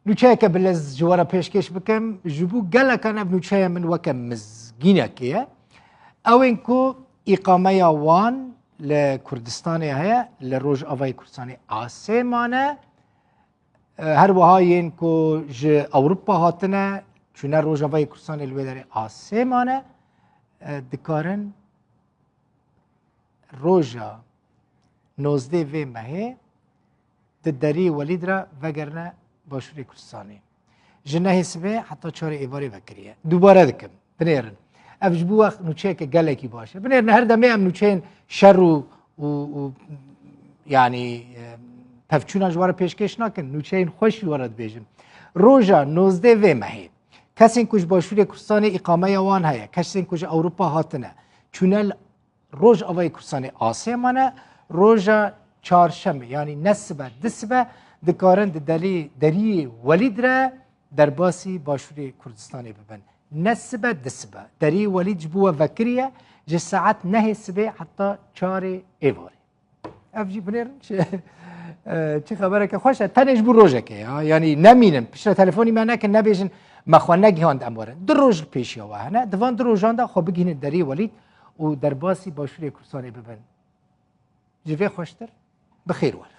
نوچه که بلز جوارا پیشکش بکم جبو گله کنه نوچه من وکم مزگینه که او اینکو اقامه وان لکردستان هیا لروج آوای کردستان آسمانه هر وهای اینکو ج اروپا هاتنه چونه روج آوای کردستان الویداری آسمانه دکارن روجا 19 و مهه دری ولید را وگرنه باشوری کردستانی جنه حسبه حتی 4 ایواری وکریه دوباره دکم بنیرن افجبو وقت نوچه که گلکی باشه بنیرن هر دمه هم نوچه شر و یعنی پفچون جوار پیشکش نکن نوچه خوش وارد بیجن روژا 19 و مهی کسی کش باشوری کردستانی اقامه وان هیا کسی کش اروپا هاتنه چونل روز آوای کردستانی آسمانه روژا چهارشنبه یعنی نسبه دسبه دکارن دری ولید را در باسی باشوری کردستانی ببن نسبه دسبه دری ولید جبوه وکریه جه ساعت نه سبه حتی 4 ایواری افجی بنیرن چه خبره که خوشه تنش بو روژه که یعنی نمینن پیشتر تلفنی من نکن نبیشن مخوان نگیهاند اموارن در روژ پیشی آوه نه دوان در روژانده خواه بگینن دری ولید و در باسی باشوری کردستانی ببن جوه خوشتر بخیر وال